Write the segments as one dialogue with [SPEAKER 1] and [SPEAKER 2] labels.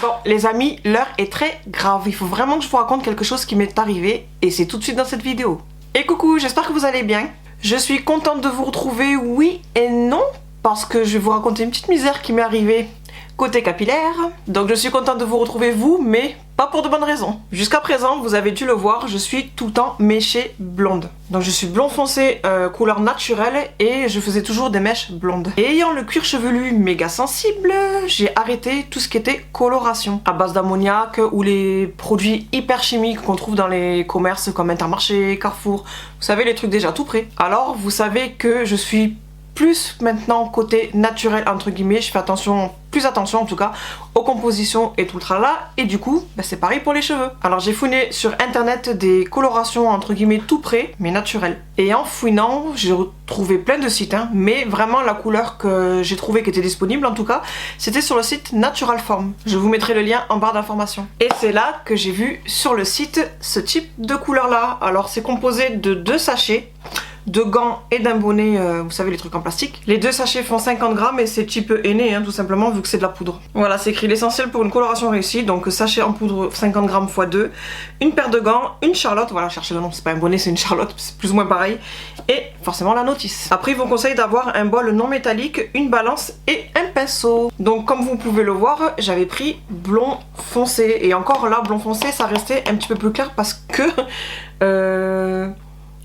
[SPEAKER 1] Bon les amis, l'heure est très grave. Il faut vraiment que je vous raconte quelque chose qui m'est arrivé et c'est tout de suite dans cette vidéo. Et coucou, j'espère que vous allez bien. Je suis contente de vous retrouver, oui et non, parce que je vais vous raconter une petite misère qui m'est arrivée côté capillaire. Donc je suis contente de vous retrouver vous, mais pas pour de bonnes raisons. Jusqu'à présent, vous avez dû le voir, je suis tout le temps méchée blonde. Donc je suis blond foncé, couleur naturelle, et je faisais toujours des mèches blondes. Et ayant le cuir chevelu méga sensible, j'ai arrêté tout ce qui était coloration à base d'ammoniac ou les produits hyper chimiques qu'on trouve dans les commerces comme Intermarché, Carrefour. Vous savez, les trucs déjà tout prêts. Alors vous savez que je suis plus maintenant côté naturel entre guillemets, je fais attention, plus attention en tout cas aux compositions et tout le tralala, et du coup c'est pareil pour les cheveux. Alors j'ai fouiné sur internet des colorations entre guillemets tout prêt mais naturelles, et en fouinant j'ai retrouvé plein de sites mais vraiment la couleur que j'ai trouvé qui était disponible en tout cas c'était sur le site Natural Form. Je vous mettrai le lien en barre d'informations, et c'est là que j'ai vu sur le site ce type de couleur là. Alors c'est composé de 2 sachets de gants et d'un bonnet, vous savez les trucs en plastique. Les 2 sachets font 50 grammes et c'est type aîné tout simplement vu que c'est de la poudre. Voilà, c'est écrit l'essentiel pour une coloration réussie, donc sachet en poudre 50 grammes x 2, une paire de gants, une charlotte, voilà, cherchez le nom, c'est pas un bonnet c'est une charlotte, c'est plus ou moins pareil, et forcément la notice. Après ils vous conseillent d'avoir un bol non métallique, une balance et un pinceau. Donc comme vous pouvez le voir, j'avais pris blond foncé, et encore là blond foncé ça restait un petit peu plus clair parce que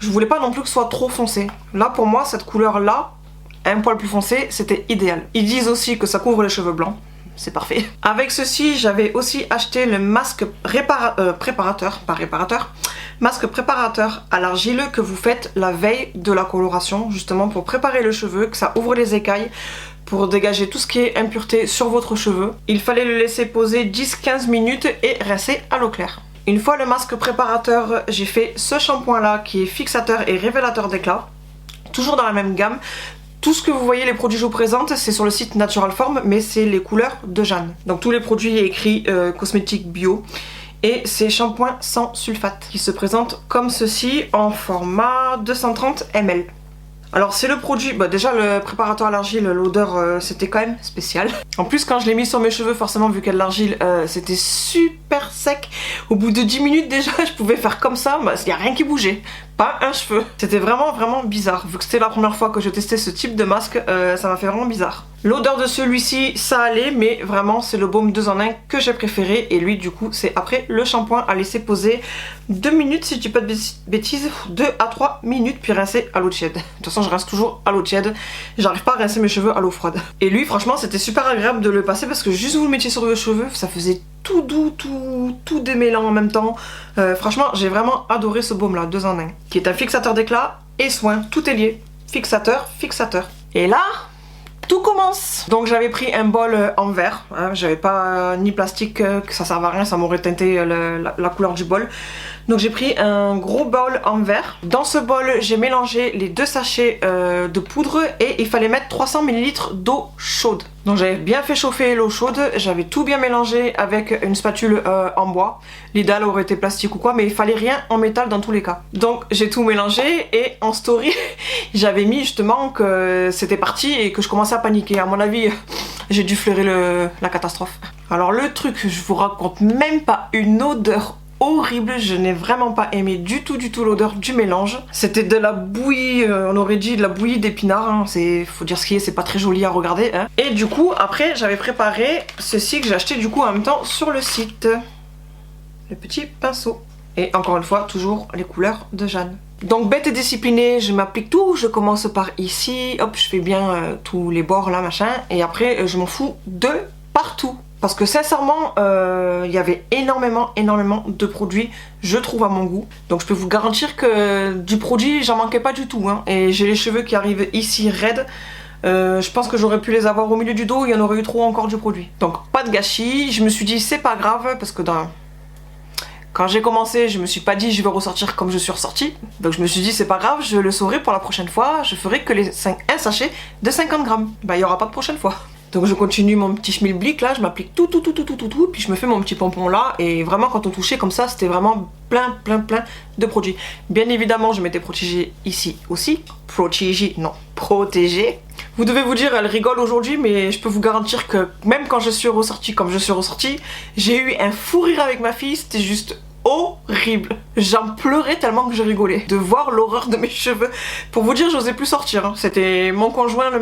[SPEAKER 1] je voulais pas non plus que ce soit trop foncé. Là pour moi cette couleur là, un poil plus foncé, c'était idéal. Ils disent aussi que ça couvre les cheveux blancs, c'est parfait. Avec ceci j'avais aussi acheté le masque masque préparateur à l'argile que vous faites la veille de la coloration, justement pour préparer le cheveu, que ça ouvre les écailles, pour dégager tout ce qui est impureté sur votre cheveu. Il fallait le laisser poser 10-15 minutes et rincer à l'eau claire. Une fois le masque préparateur, j'ai fait ce shampoing là qui est fixateur et révélateur d'éclat, toujours dans la même gamme. Tout ce que vous voyez, les produits que je vous présente, c'est sur le site Natural Form, mais c'est les couleurs de Jeanne. Donc tous les produits écrits cosmétiques bio. Et c'est shampoing sans sulfate qui se présente comme ceci en format 230 ml. Alors c'est le produit, déjà le préparateur à l'argile, l'odeur c'était quand même spécial. En plus quand je l'ai mis sur mes cheveux, forcément vu qu'il y a de l'argile, c'était super sec. Au bout de 10 minutes déjà je pouvais faire comme ça, il n'y a rien qui bougeait, pas un cheveu. C'était vraiment bizarre, vu que c'était la première fois que je testais ce type de masque, ça m'a fait vraiment bizarre. L'odeur de celui-ci ça allait, mais vraiment c'est le baume 2 en 1 que j'ai préféré, et lui du coup c'est après le shampoing à laisser poser 2 minutes si je dis pas de bêtises, 2 à 3 minutes puis rincer à l'eau tiède. De toute façon je rince toujours à l'eau tiède, j'arrive pas à rincer mes cheveux à l'eau froide. Et lui franchement c'était super agréable de le passer parce que juste vous le mettiez sur vos cheveux, ça faisait tout doux, tout démêlant en même temps. Franchement j'ai vraiment adoré ce baume là 2 en 1 qui est un fixateur d'éclat et soin, tout est lié, fixateur. Et là tout commence. Donc j'avais pris un bol en verre, j'avais pas ni plastique, que ça serve à rien, ça m'aurait teinté la couleur du bol. Donc j'ai pris un gros bol en verre. Dans ce bol j'ai mélangé les 2 sachets de poudre, et il fallait mettre 300 ml d'eau chaude. Donc j'avais bien fait chauffer l'eau chaude, j'avais tout bien mélangé avec une spatule en bois. L'idéal aurait été plastique ou quoi, mais il fallait rien en métal dans tous les cas. Donc j'ai tout mélangé, et en story j'avais mis justement que c'était parti et que je commençais à paniquer. À mon avis j'ai dû flairer la catastrophe. Alors le truc, je vous raconte même pas, une odeur horrible, je n'ai vraiment pas aimé du tout l'odeur du mélange. C'était de la bouillie, on aurait dit de la bouillie d'épinards, faut dire ce qui est, c'est pas très joli à regarder. Et du coup après j'avais préparé ceci que j'ai acheté du coup en même temps sur le site, le petit pinceau. Et encore une fois toujours les couleurs de Jeanne. Donc bête et disciplinée, je m'applique tout, je commence par ici, hop je fais bien tous les bords là machin, et après je m'en fous de partout. Parce que sincèrement, il y avait énormément de produits, je trouve, à mon goût. Donc je peux vous garantir que du produit, j'en manquais pas du tout. Et j'ai les cheveux qui arrivent ici raides. Je pense que j'aurais pu les avoir au milieu du dos, il y en aurait eu trop encore du produit. Donc pas de gâchis, je me suis dit c'est pas grave, parce que quand j'ai commencé, je me suis pas dit je vais ressortir comme je suis ressortie. Donc je me suis dit c'est pas grave, je le saurai pour la prochaine fois, je ferai que un sachet de 50 grammes. Il y aura pas de prochaine fois. Donc je continue mon petit schmilblick là, je m'applique tout, puis je me fais mon petit pompon là, et vraiment quand on touchait comme ça, c'était vraiment plein de produits. Bien évidemment, je m'étais protégée ici aussi. Protégée, non, protégée. Vous devez vous dire, elle rigole aujourd'hui, mais je peux vous garantir que même quand je suis ressortie comme je suis ressortie, j'ai eu un fou rire avec ma fille, c'était juste horrible. J'en pleurais tellement que je rigolais de voir l'horreur de mes cheveux. Pour vous dire, j'osais plus sortir, hein. C'était mon conjoint le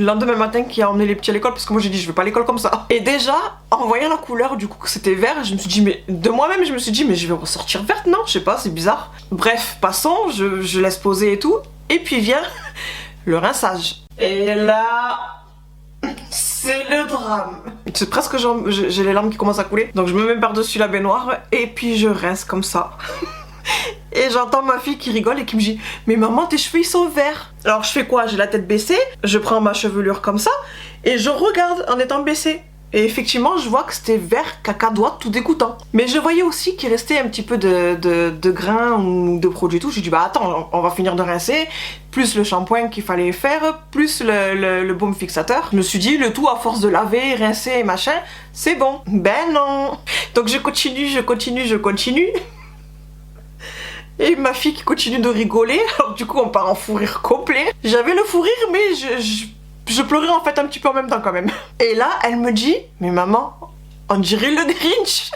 [SPEAKER 1] lendemain matin qui a emmené les petits à l'école parce que moi j'ai dit je vais pas à l'école comme ça. Et déjà, en voyant la couleur du coup que c'était vert, je me suis dit mais de moi-même je me suis dit mais je vais ressortir verte, non, je sais pas, c'est bizarre. Bref, passons, je laisse poser et tout. Et puis vient le rinçage. Et là, c'est le drame. C'est presque genre, j'ai les larmes qui commencent à couler. Donc je me mets par-dessus la baignoire et puis je rince comme ça. Et j'entends ma fille qui rigole et qui me dit mais maman, tes cheveux ils sont verts. Alors je fais quoi? J'ai la tête baissée, je prends ma chevelure comme ça et je regarde en étant baissée. Et effectivement, je vois que c'était vert cacadois, tout dégoûtant. Mais je voyais aussi qu'il restait un petit peu de grains ou de produits et tout. J'ai dit, bah attends, on va finir de rincer, plus le shampoing qu'il fallait faire, plus le baume fixateur. Je me suis dit, le tout à force de laver, rincer et machin, c'est bon. Ben non. Donc je continue. Et ma fille qui continue de rigoler. Alors du coup, on part en fou rire complet. J'avais le fou rire, mais je pleurais en fait un petit peu en même temps quand même. Et là, elle me dit, mais maman, on dirait le Grinch.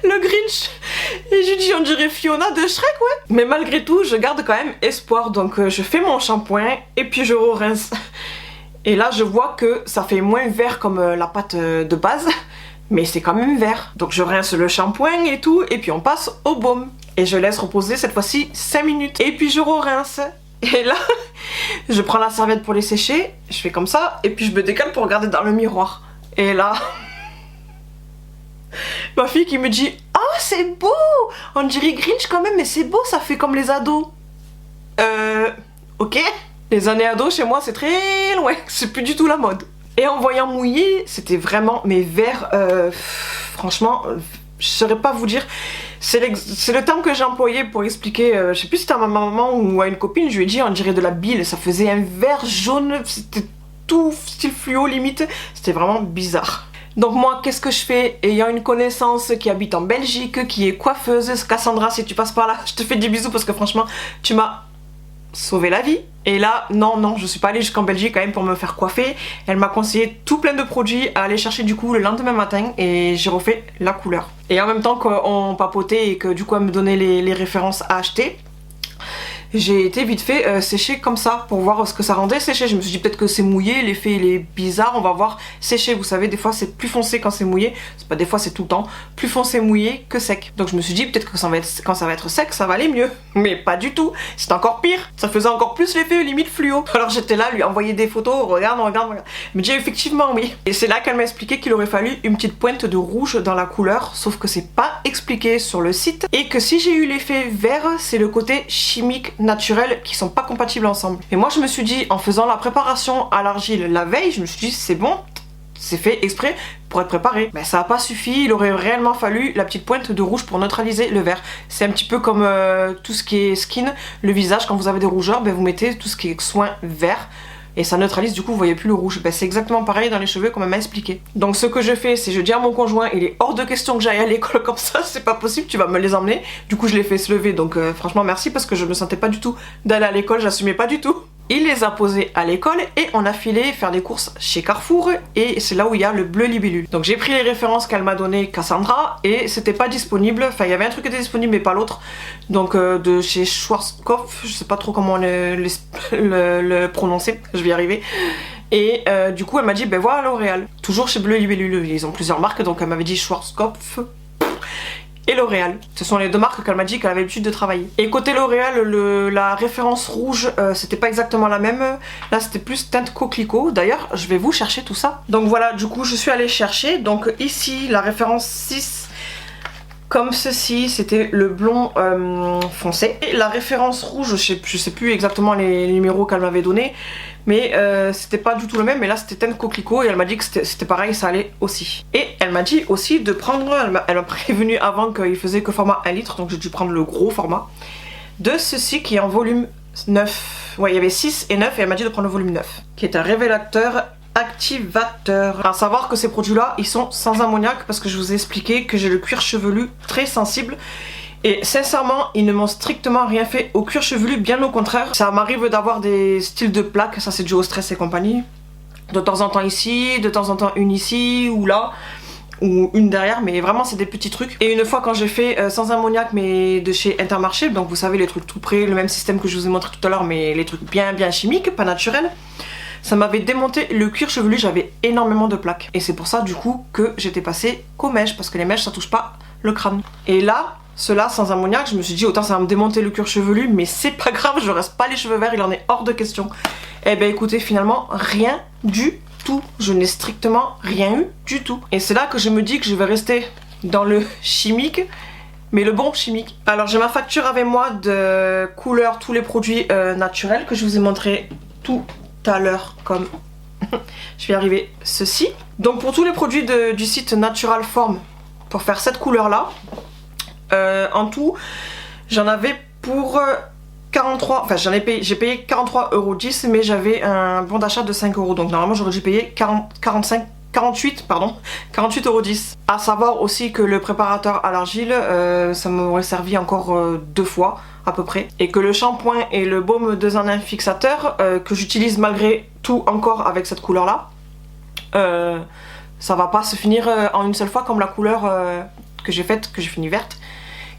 [SPEAKER 1] Le Grinch. Et je dis, on dirait Fiona de Shrek, ouais. Mais malgré tout, je garde quand même espoir. Donc je fais mon shampoing et puis je rince. Et là, je vois que ça fait moins vert comme la pâte de base. Mais c'est quand même vert. Donc je rince le shampoing et tout. Et puis on passe au baume. Et je laisse reposer cette fois-ci 5 minutes. Et puis je rince. Et là, je prends la serviette pour les sécher, je fais comme ça, et puis je me décale pour regarder dans le miroir. Et là, ma fille qui me dit « Oh, c'est beau! On dirait Grinch quand même, mais c'est beau, ça fait comme les ados. » Ok. Les années ados, chez moi, c'est très loin, c'est plus du tout la mode. Et en voyant mouiller, c'était vraiment mes verres, franchement, je saurais pas vous dire... C'est le terme que j'ai employé pour expliquer, je sais plus si c'était à ma maman ou à une copine, je lui ai dit on dirait de la bile, ça faisait un vert jaune, c'était tout style fluo limite, c'était vraiment bizarre. Donc moi, qu'est-ce que je fais? Ayant une connaissance qui habite en Belgique, qui est coiffeuse, Cassandra, si tu passes par là, je te fais des bisous parce que franchement, tu m'as sauvé la vie. Et là, non, je suis pas allée jusqu'en Belgique quand même pour me faire coiffer. Elle m'a conseillé tout plein de produits à aller chercher du coup le lendemain matin et j'ai refait la couleur. Et en même temps qu'on papotait et que du coup elle me donnait les références à acheter, j'ai été vite fait sécher comme ça pour voir ce que ça rendait sécher. Je me suis dit peut-être que c'est mouillé, l'effet il est bizarre, on va voir sécher. Vous savez, des fois c'est plus foncé quand c'est mouillé, c'est pas des fois, c'est tout le temps, plus foncé mouillé que sec. Donc je me suis dit peut-être que quand ça va être sec, ça va aller mieux. Mais pas du tout, c'est encore pire, ça faisait encore plus l'effet limite fluo. Alors j'étais là, lui envoyer des photos, regarde. Elle me dit effectivement oui. Et c'est là qu'elle m'a expliqué qu'il aurait fallu une petite pointe de rouge dans la couleur, sauf que c'est pas expliqué sur le site. Et que si j'ai eu l'effet vert, c'est le côté chimique naturels qui sont pas compatibles ensemble. Et moi je me suis dit, en faisant la préparation à l'argile la veille, je me suis dit c'est bon, c'est fait exprès pour être préparé. Mais ça n'a pas suffi, il aurait réellement fallu la petite pointe de rouge pour neutraliser le vert. C'est un petit peu comme tout ce qui est skin, le visage, quand vous avez des rougeurs, ben vous mettez tout ce qui est soin vert. Et ça neutralise, du coup vous voyez plus le rouge. Ben, c'est exactement pareil dans les cheveux comme elle m'a expliqué. Donc ce que je fais, c'est je dis à mon conjoint, il est hors de question que j'aille à l'école comme ça, c'est pas possible, tu vas me les emmener. Du coup je les fais se lever, donc franchement merci parce que je me sentais pas du tout d'aller à l'école, j'assumais pas du tout. Il les a posés à l'école et on a filé faire des courses chez Carrefour et c'est là où il y a le bleu libellule. Donc j'ai pris les références qu'elle m'a donné Cassandra et c'était pas disponible, enfin il y avait un truc qui était disponible mais pas l'autre. Donc de chez Schwarzkopf, je sais pas trop comment le prononcer, je vais y arriver. Et du coup elle m'a dit ben voilà L'Oréal. Toujours chez Bleu Libellule, ils ont plusieurs marques donc elle m'avait dit Schwarzkopf et L'Oréal. Ce sont les deux marques qu'elle m'a dit qu'elle avait l'habitude de travailler. Et côté L'Oréal, la référence rouge, c'était pas exactement la même. Là, c'était plus teinte coquelicot. D'ailleurs, je vais vous chercher tout ça. Donc voilà, du coup, je suis allée chercher. Donc ici, la référence 6, comme ceci, c'était le blond foncé. Et la référence rouge, je sais plus exactement les numéros qu'elle m'avait donné. Mais c'était pas du tout le même, mais là c'était teinte coquelicot et elle m'a dit que c'était pareil, ça allait aussi. Et elle m'a dit aussi de prendre, elle m'a prévenu avant qu'il faisait que format 1 litre, donc j'ai dû prendre le gros format, de ceci qui est en volume 9. 9. Ouais, il y avait 6 et 9 et elle m'a dit de prendre le volume 9. Qui est un révélateur activateur. À savoir que ces produits-là, ils sont sans ammoniac parce que je vous ai expliqué que j'ai le cuir chevelu très sensible. Et sincèrement, ils ne m'ont strictement rien fait au cuir chevelu, bien au contraire. Ça m'arrive d'avoir des styles de plaques, ça c'est dû au stress et compagnie. De temps en temps ici, de temps en temps une ici ou là, ou une derrière, mais vraiment c'est des petits trucs. Et une fois quand j'ai fait sans ammoniac mais de chez Intermarché, donc vous savez les trucs tout près, le même système que je vous ai montré tout à l'heure, mais les trucs bien chimiques, pas naturels. Ça m'avait démonté le cuir chevelu, j'avais énormément de plaques. Et c'est pour ça du coup que j'étais passée qu'aux mèches, parce que les mèches ça touche pas le crâne. Et là, cela sans ammoniac, je me suis dit autant ça va me démonter le cuir chevelu, mais c'est pas grave, je reste pas les cheveux verts, il en est hors de question. Et ben écoutez, finalement rien du tout, je n'ai strictement rien eu du tout. Et c'est là que je me dis que je vais rester dans le chimique, mais le bon chimique. Alors j'ai ma facture avec moi de couleur tous les produits naturels que je vous ai montré tout à l'heure, comme je vais y arriver, ceci. Donc pour tous les produits du site Natural Form, pour faire cette couleur là, en tout j'en avais pour 43, enfin j'ai payé 43,10 €, mais j'avais un bon d'achat de 5 €, donc normalement j'aurais dû payer 48,10 €. À savoir aussi que le préparateur à l'argile, ça m'aurait servi encore 2 fois à peu près, et que le shampoing et le baume 2 en 1 fixateur que j'utilise malgré tout encore avec cette couleur là, ça va pas se finir en une seule fois comme la couleur que j'ai faite, que j'ai fini verte,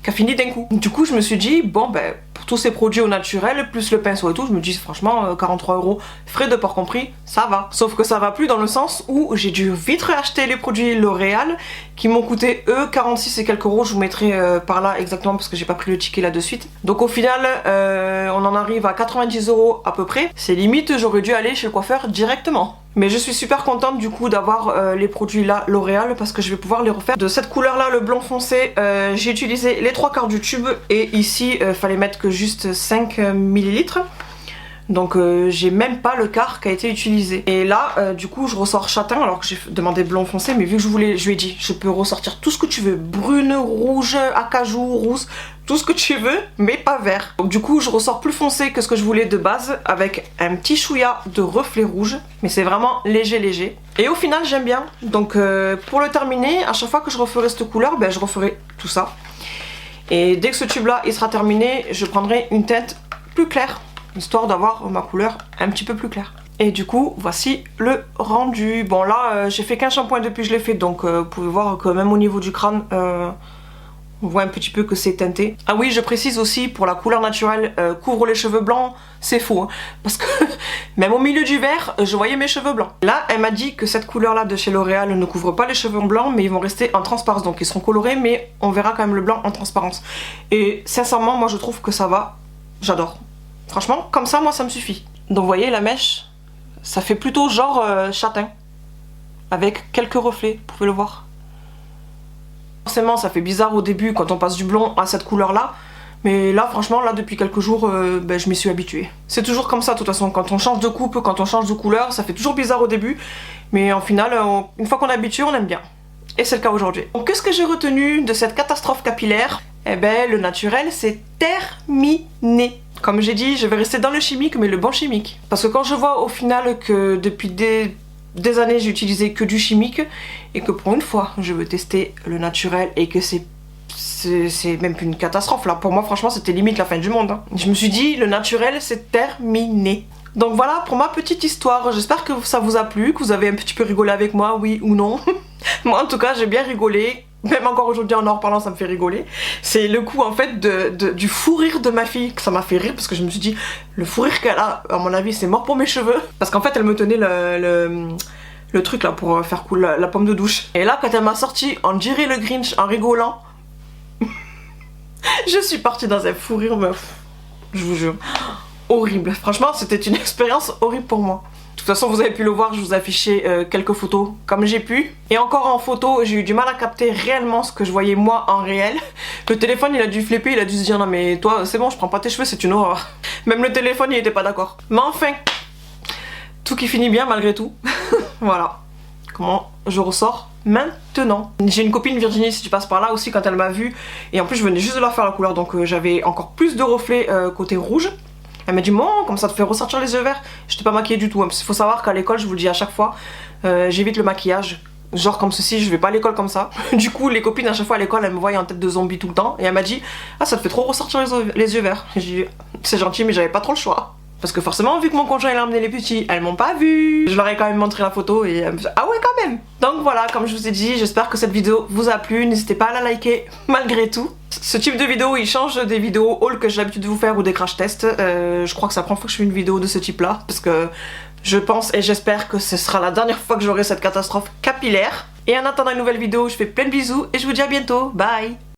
[SPEAKER 1] qui a fini d'un coup. Du coup je me suis dit bon ben pour tous ces produits au naturel plus le pinceau et tout, je me dis franchement 43 € frais de port compris, ça va. Sauf que ça va plus dans le sens où j'ai dû vite réacheter les produits L'Oréal qui m'ont coûté 46 et quelques euros, je vous mettrai par là exactement parce que j'ai pas pris le ticket là de suite. Donc au final on en arrive à 90 € à peu près, c'est limite j'aurais dû aller chez le coiffeur directement. Mais je suis super contente du coup d'avoir les produits là L'Oréal parce que je vais pouvoir les refaire. De cette couleur là, le blond foncé, j'ai utilisé les 3/4 du tube et ici fallait mettre que juste 5 ml. Donc j'ai même pas le quart qui a été utilisé. Et là du coup je ressors châtain alors que j'ai demandé blond foncé, mais vu que je lui ai dit je peux ressortir tout ce que tu veux, brune, rouge, acajou, rousse, tout ce que tu veux, mais pas vert. Donc du coup je ressors plus foncé que ce que je voulais de base, avec un petit chouïa de reflet rouge, mais c'est vraiment léger. Et au final j'aime bien. Donc pour le terminer, à chaque fois que je referai cette couleur, ben, je referai tout ça. Et dès que ce tube là il sera terminé, je prendrai une teinte plus claire, histoire d'avoir ma couleur un petit peu plus claire. Et du coup voici le rendu. Bon là j'ai fait qu'un shampoing depuis que je l'ai fait, donc vous pouvez voir que même au niveau du crâne on voit un petit peu que c'est teinté. Ah oui, je précise aussi pour la couleur naturelle couvre les cheveux blancs, c'est faux hein, parce que même au milieu du vert je voyais mes cheveux blancs. Là elle m'a dit que cette couleur là de chez L'Oréal ne couvre pas les cheveux blancs, mais ils vont rester en transparence, donc ils seront colorés mais on verra quand même le blanc en transparence. Et sincèrement moi je trouve que ça va, j'adore. Franchement comme ça moi ça me suffit. Donc vous voyez la mèche, ça fait plutôt genre châtain avec quelques reflets, vous pouvez le voir. Forcément ça fait bizarre au début quand on passe du blond à cette couleur là, mais là franchement là depuis quelques jours ben, je m'y suis habituée. C'est toujours comme ça de toute façon, quand on change de coupe, quand on change de couleur, ça fait toujours bizarre au début, mais en final une fois qu'on est habitué on aime bien. Et c'est le cas aujourd'hui. Donc qu'est-ce que j'ai retenu de cette catastrophe capillaire? Eh ben le naturel c'est terminé. Comme j'ai dit, je vais rester dans le chimique, mais le bon chimique. Parce que quand je vois au final que depuis des années j'ai utilisé que du chimique, et que pour une fois je veux tester le naturel et que c'est même plus une catastrophe là, pour moi franchement c'était limite la fin du monde hein. Je me suis dit le naturel c'est terminé. Donc voilà pour ma petite histoire, j'espère que ça vous a plu, que vous avez un petit peu rigolé avec moi, oui ou non. Moi en tout cas j'ai bien rigolé, même encore aujourd'hui en reparlant ça me fait rigoler. C'est le coup en fait du fou rire de ma fille que ça m'a fait rire, parce que je me suis dit le fou rire qu'elle a, à mon avis c'est mort pour mes cheveux. Parce qu'en fait elle me tenait le truc là pour faire couler la pomme de douche. Et là quand elle m'a sorti on dirait le Grinch en rigolant, je suis partie dans un fou rire meuf, je vous jure. Horrible, franchement c'était une expérience horrible pour moi. De toute façon vous avez pu le voir, je vous ai affiché quelques photos comme j'ai pu. Et encore en photo j'ai eu du mal à capter réellement ce que je voyais moi en réel. Le téléphone il a dû flipper, il a dû se dire non mais toi c'est bon je prends pas tes cheveux, c'est une horreur. Même le téléphone il était pas d'accord. Mais enfin, tout qui finit bien malgré tout. Voilà comment je ressors maintenant. J'ai une copine Virginie, si tu passes par là aussi, quand elle m'a vue, et en plus je venais juste de leur faire la couleur, donc j'avais encore plus de reflets côté rouge. Elle m'a dit bon, comme ça te fait ressortir les yeux verts. J'étais pas maquillée du tout, hein, parce qu'il faut savoir qu'à l'école, je vous le dis à chaque fois, j'évite le maquillage. Genre comme ceci, je vais pas à l'école comme ça. Du coup, les copines à chaque fois à l'école, elles me voyaient en tête de zombie tout le temps. Et elle m'a dit ah, ça te fait trop ressortir les yeux verts. J'ai dit c'est gentil, mais j'avais pas trop le choix. Parce que forcément, vu que mon conjoint il a emmené les petits, elles m'ont pas vu. Je leur ai quand même montré la photo et elles me disaient ah ouais, quand même. Donc voilà, comme je vous ai dit, j'espère que cette vidéo vous a plu. N'hésitez pas à la liker malgré tout. Ce type de vidéo, il change des vidéos haul que j'ai l'habitude de vous faire ou des crash tests. Je crois que c'est la première fois que je fais une vidéo de ce type là. Parce que je pense et j'espère que ce sera la dernière fois que j'aurai cette catastrophe capillaire. Et en attendant une nouvelle vidéo, je fais plein de bisous et je vous dis à bientôt. Bye!